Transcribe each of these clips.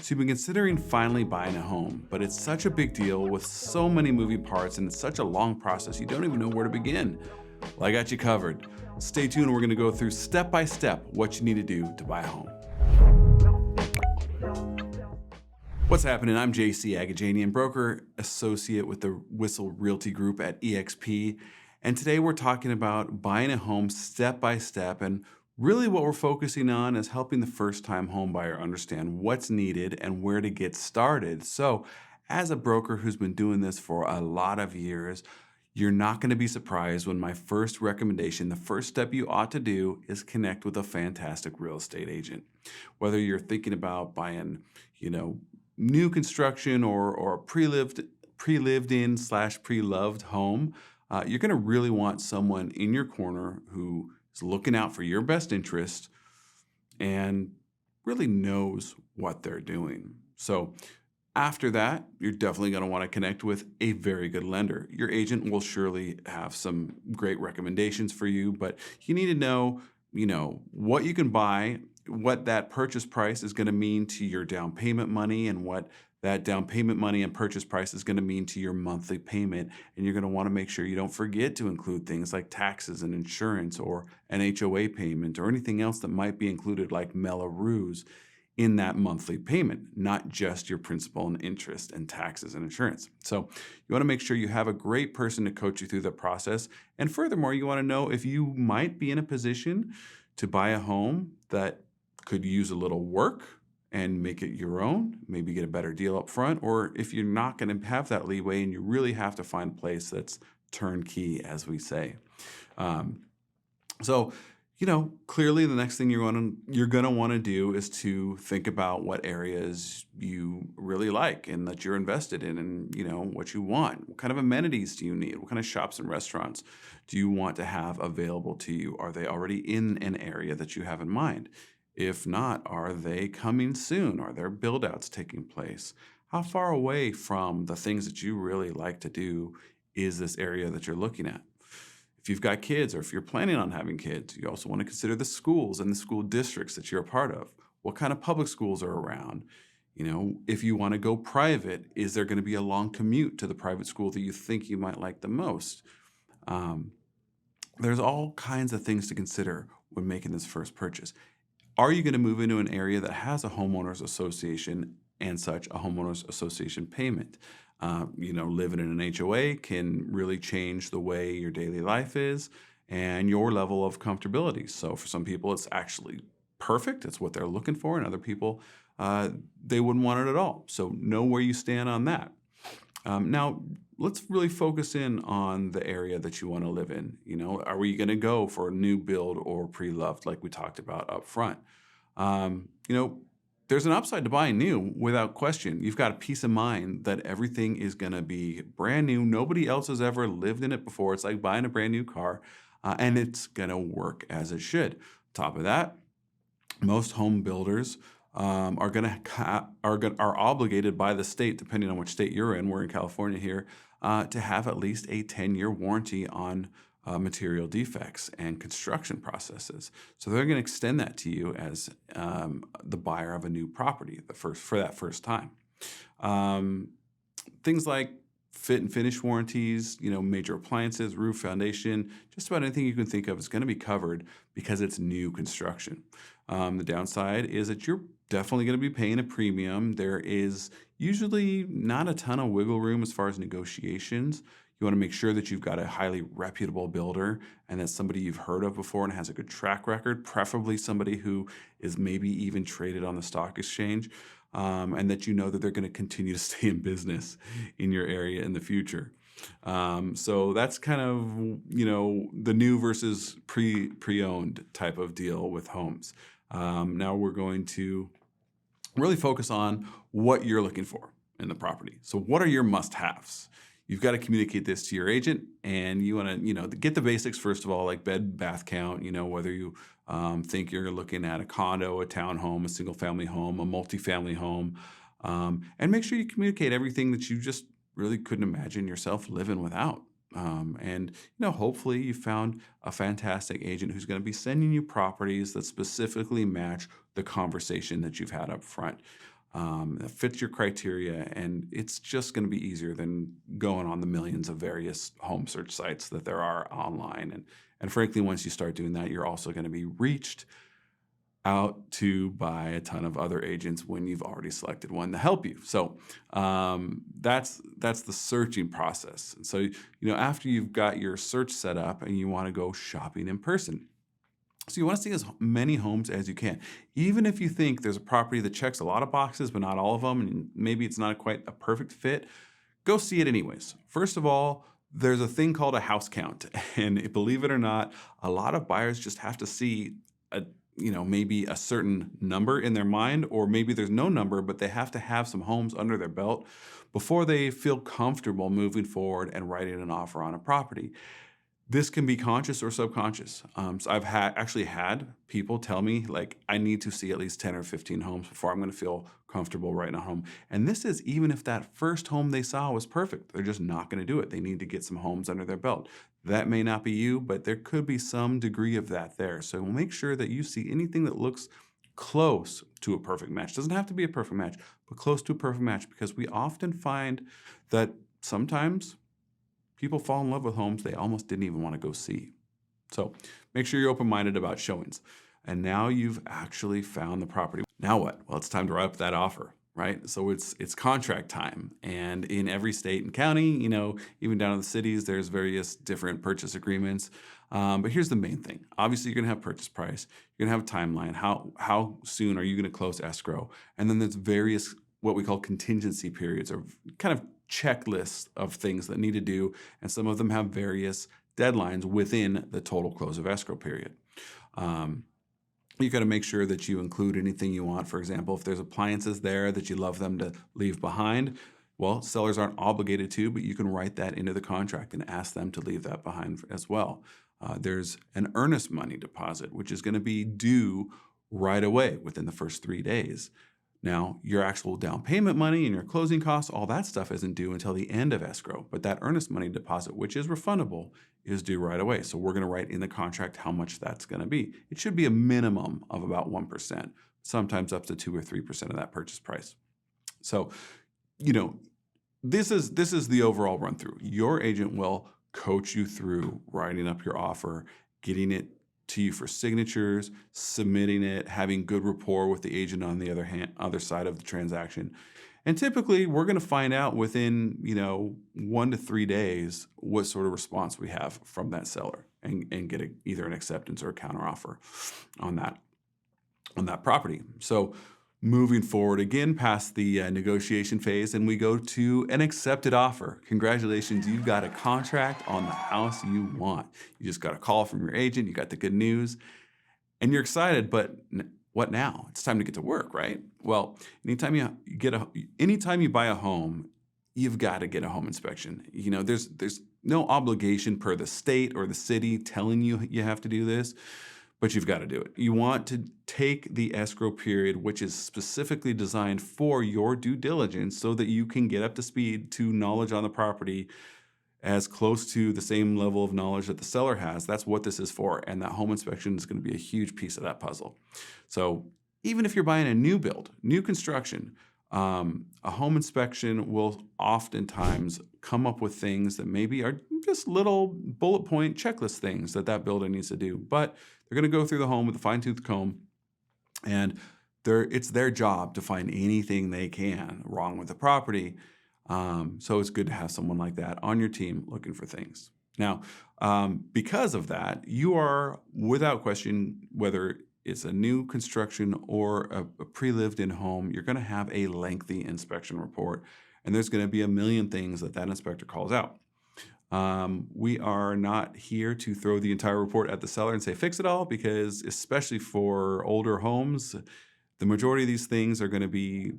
So you've been considering finally buying a home, but it's such a big deal with so many moving parts and it's such a long process, you don't even know where to begin. Well, I got you covered. Stay tuned, we're going to go through step by step what you need to do to buy a home. What's happening? I'm JC Agajanian, broker associate with the Whissel Realty Group at EXP. And today we're talking about buying a home step by step. And really what we're focusing on is helping the first-time home buyer understand what's needed and where to get started. So as a broker who's been doing this for a lot of years, you're not going to be surprised when my first recommendation, the first step you ought to do is connect with a fantastic real estate agent. Whether you're thinking about buying, new construction or a pre-lived in / pre-loved home, you're going to really want someone in your corner who is looking out for your best interest and really knows what they're doing. So after that, you're definitely going to want to connect with a very good lender. Your agent will surely have some great recommendations for you, but you need to know, what you can buy, what that purchase price is going to mean to your down payment money, and what that down payment money and purchase price is going to mean to your monthly payment. And you're going to want to make sure you don't forget to include things like taxes and insurance or an HOA payment or anything else that might be included like Melrose in that monthly payment, not just your principal and interest and taxes and insurance. So you want to make sure you have a great person to coach you through the process. And furthermore, you want to know if you might be in a position to buy a home that could use a little work and make it your own, maybe get a better deal up front, or if you're not going to have that leeway and you really have to find a place that's turnkey, as we say. So clearly the next thing you're going to want to do is to think about what areas you really like and that you're invested in, and what you want. What kind of amenities do you need? What kind of shops and restaurants do you want to have available to you? Are they already in an area that you have in mind? If not, are they coming soon? Are there build-outs taking place? How far away from the things that you really like to do is this area that you're looking at? If you've got kids or if you're planning on having kids, you also want to consider the schools and the school districts that you're a part of. What kind of public schools are around? If you want to go private, is there going to be a long commute to the private school that you think you might like the most? There's all kinds of things to consider when making this first purchase. Are you going to move into an area that has a homeowners association and such a homeowners association payment? Living in an HOA can really change the way your daily life is and your level of comfortability. So for some people, it's actually perfect. It's what they're looking for. And other people, they wouldn't want it at all. So know where you stand on that. Now, let's really focus in on the area that you want to live in. Are we going to go for a new build or pre-loved like we talked about up front? There's an upside to buying new without question. You've got a peace of mind that everything is going to be brand new. Nobody else has ever lived in it before. It's like buying a brand new car, and it's going to work as it should. Top of that, most home builders are obligated by the state, depending on which state you're in. We're in California here, to have at least a 10-year warranty on material defects and construction processes. So they're going to extend that to you as the buyer of a new property for that first time. Things like fit and finish warranties, major appliances, roof, foundation, just about anything you can think of is going to be covered because it's new construction. The downside is that you're definitely going to be paying a premium. There is usually not a ton of wiggle room as far as negotiations. You want to make sure that you've got a highly reputable builder and that's somebody you've heard of before and has a good track record, preferably somebody who is maybe even traded on the stock exchange, and that that they're going to continue to stay in business in your area in the future. So that's kind of, the new versus pre-owned type of deal with homes. Now we're going to really focus on what you're looking for in the property. So what are your must-haves? You've got to communicate this to your agent, and you want to, get the basics first of all, like bed, bath count, whether you think you're looking at a condo, a townhome, a single-family home, a multifamily home, and make sure you communicate everything that you just really couldn't imagine yourself living without. And hopefully you found a fantastic agent who's going to be sending you properties that specifically match the conversation that you've had up front. that fits your criteria, and it's just going to be easier than going on the millions of various home search sites that there are online. And frankly, once you start doing that, you're also going to be reached out to by a ton of other agents when you've already selected one to help you. So that's the searching process. And so after you've got your search set up and you want to go shopping in person. So you want to see as many homes as you can. Even if you think there's a property that checks a lot of boxes, but not all of them, and maybe it's not quite a perfect fit, go see it anyways. First of all, there's a thing called a house count. And believe it or not, a lot of buyers just have to see maybe a certain number in their mind, or maybe there's no number, but they have to have some homes under their belt before they feel comfortable moving forward and writing an offer on a property. This can be conscious or subconscious. So I've actually had people tell me, like, I need to see at least 10 or 15 homes before I'm going to feel comfortable writing a home. And this is even if that first home they saw was perfect. They're just not going to do it. They need to get some homes under their belt. That may not be you, but there could be some degree of that there. So make sure that you see anything that looks close to a perfect match. Doesn't have to be a perfect match, but close to a perfect match, because we often find that sometimes people fall in love with homes they almost didn't even want to go see. So make sure you're open-minded about showings. And now you've actually found the property. Now what? Well, it's time to write up that offer, right? So it's contract time. And in every state and county, even down in the cities, there's various different purchase agreements. But here's the main thing. Obviously, you're going to have purchase price. You're going to have a timeline. How soon are you going to close escrow? And then there's various what we call contingency periods, or kind of checklists of things that need to do, and some of them have various deadlines within the total close of escrow period. You got to make sure that you include anything you want. For example, if there's appliances there that you love them to leave behind, well, sellers aren't obligated to, but you can write that into the contract and ask them to leave that behind as well. There's an earnest money deposit, which is going to be due right away within the first 3 days. Now, your actual down payment money and your closing costs, all that stuff isn't due until the end of escrow. But that earnest money deposit, which is refundable, is due right away. So we're going to write in the contract how much that's going to be. It should be a minimum of about 1%, sometimes up to 2 or 3% of that purchase price. So, this is the overall run through. Your agent will coach you through writing up your offer, getting it to you for signatures, submitting it, having good rapport with the agent on the other side of the transaction. And typically, we're going to find out within 1 to 3 days what sort of response we have from that seller, and get either an acceptance or a counteroffer on that property. So moving forward again past the negotiation phase, and we go to an accepted offer. Congratulations, you've got a contract on the house you want. You just got a call from your agent, you got the good news, and you're excited, but what now? It's time to get to work, right? Well, anytime you buy a home, you've got to get a home inspection. There's no obligation per the state or the city telling you you have to do this, but you've got to do it. You want to take the escrow period, which is specifically designed for your due diligence, so that you can get up to speed to knowledge on the property as close to the same level of knowledge that the seller has. That's what this is for. And that home inspection is going to be a huge piece of that puzzle. So even if you're buying a new build, new construction, a home inspection will oftentimes come up with things that maybe are just little bullet point checklist things that builder needs to do. But they're going to go through the home with a fine-tooth comb, and it's their job to find anything they can wrong with the property. So it's good to have someone like that on your team looking for things. Now, because of that, you are, without question, whether it's a new construction or a pre-lived-in home, you're going to have a lengthy inspection report, and there's going to be a million things that inspector calls out. We are not here to throw the entire report at the seller and say, fix it all, because especially for older homes, the majority of these things are going to be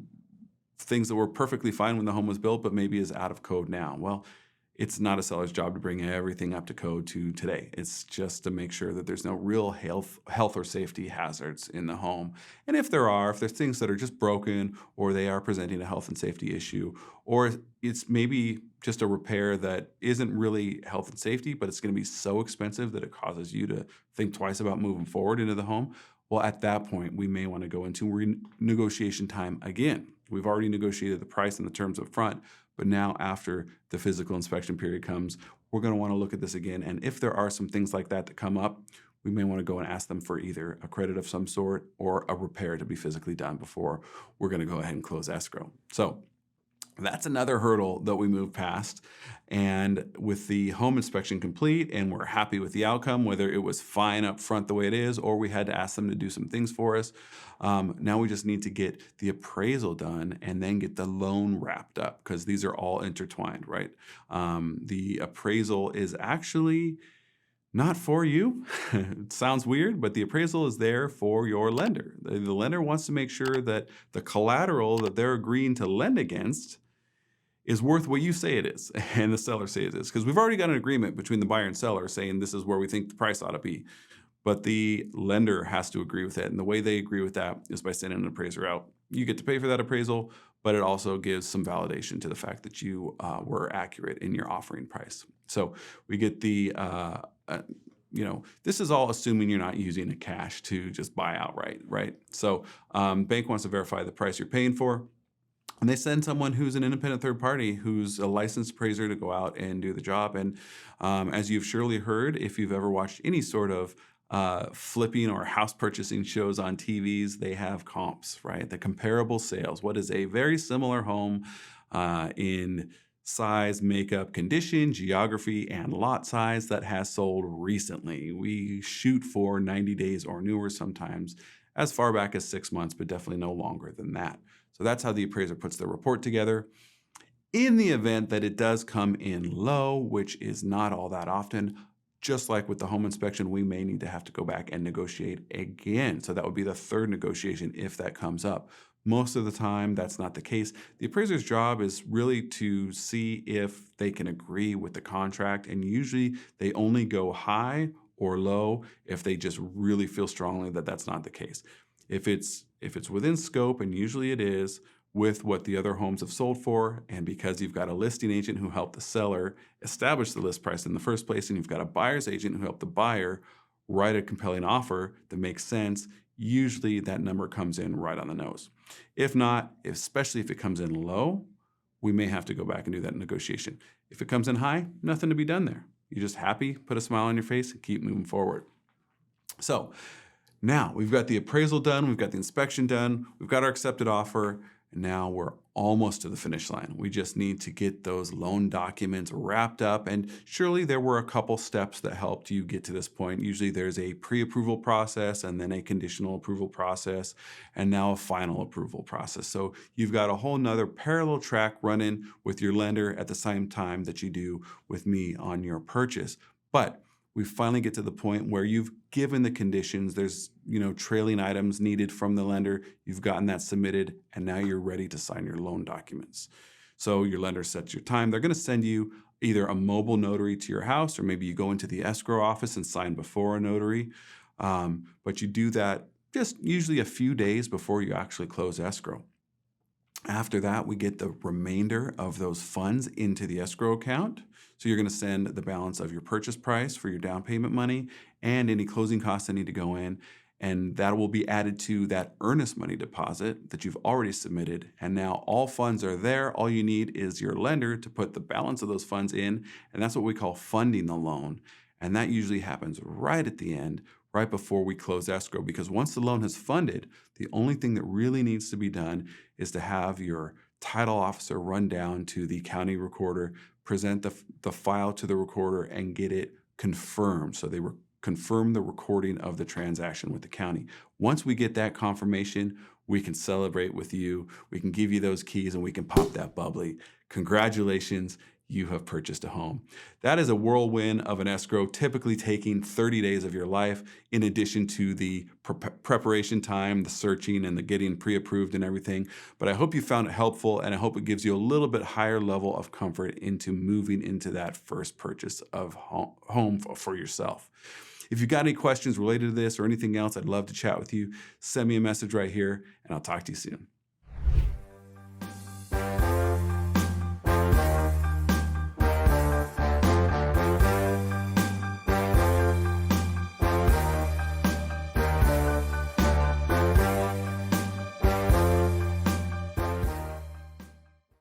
things that were perfectly fine when the home was built, but maybe is out of code now. Well, it's not a seller's job to bring everything up to code to today. It's just to make sure that there's no real health or safety hazards in the home. And if there's things that are just broken, or they are presenting a health and safety issue, or it's maybe just a repair that isn't really health and safety, but it's going to be so expensive that it causes you to think twice about moving forward into the home, well, at that point, we may want to go into renegotiation time again. We've already negotiated the price and the terms up front, but now after the physical inspection period comes, we're going to want to look at this again. And if there are some things like that come up, we may want to go and ask them for either a credit of some sort or a repair to be physically done before we're going to go ahead and close escrow. So that's another hurdle that we move past. And with the home inspection complete and we're happy with the outcome, whether it was fine up front the way it is, or we had to ask them to do some things for us, now we just need to get the appraisal done and then get the loan wrapped up, because these are all intertwined, right? The appraisal is actually not for you. It sounds weird, but the appraisal is there for your lender. The lender wants to make sure that the collateral that they're agreeing to lend against is worth what you say it is and the seller say it is. Because we've already got an agreement between the buyer and seller saying this is where we think the price ought to be. But the lender has to agree with it. And the way they agree with that is by sending an appraiser out. You get to pay for that appraisal, but it also gives some validation to the fact that you were accurate in your offering price. So we get the, this is all assuming you're not using a cash to just buy outright, right? So bank wants to verify the price you're paying for. And they send someone who's an independent third party, who's a licensed appraiser, to go out and do the job. And as you've surely heard, if you've ever watched any sort of flipping or house purchasing shows on TVs, they have comps, right? The comparable sales. What is a very similar home in size, makeup, condition, geography, and lot size that has sold recently? We shoot for 90 days or newer, sometimes as far back as 6 months, but definitely no longer than that. So that's how the appraiser puts their report together. In the event that it does come in low, which is not all that often, just like with the home inspection, we may need to have to go back and negotiate again. So that would be the third negotiation if that comes up. Most of the time, that's not the case. The appraiser's job is really to see if they can agree with the contract, and usually they only go high or low if they just really feel strongly that that's not the case. If it's within scope, and usually it is, with what the other homes have sold for, and because you've got a listing agent who helped the seller establish the list price in the first place, and you've got a buyer's agent who helped the buyer write a compelling offer that makes sense, usually that number comes in right on the nose. If not, especially if it comes in low, we may have to go back and do that negotiation. If it comes in high, nothing to be done there. You're just happy, put a smile on your face, and keep moving forward. So now we've got the appraisal done, we've got the inspection done, we've got our accepted offer, and now we're almost to the finish line. We just need to get those loan documents wrapped up, and surely there were a couple steps that helped you get to this point. Usually there's a pre-approval process, and then a conditional approval process, and now a final approval process. So you've got a whole nother parallel track running with your lender at the same time that you do with me on your purchase. But we finally get to the point where you've given the conditions, there's trailing items needed from the lender, you've gotten that submitted, and now you're ready to sign your loan documents. So your lender sets your time. They're going to send you either a mobile notary to your house, or maybe you go into the escrow office and sign before a notary. But you do that just usually a few days before you actually close escrow. After that, we get the remainder of those funds into the escrow account. So you're going to send the balance of your purchase price for your down payment money and any closing costs that need to go in. And that will be added to that earnest money deposit that you've already submitted. And now all funds are there. All you need is your lender to put the balance of those funds in. And that's what we call funding the loan. And that usually happens right at the end, right before we close escrow, because once the loan is funded, the only thing that really needs to be done is to have your title officer run down to the county recorder, present the file to the recorder, and get it confirmed. So they confirm the recording of the transaction with the county. Once we get that confirmation, we can celebrate with you. We can give you those keys, and we can pop that bubbly. Congratulations, you have purchased a home. That is a whirlwind of an escrow, typically taking 30 days of your life, in addition to the preparation time, the searching, and the getting pre-approved and everything. But I hope you found it helpful, and I hope it gives you a little bit higher level of comfort into moving into that first purchase of home for yourself. If you've got any questions related to this or anything else, I'd love to chat with you. Send me a message right here, and I'll talk to you soon.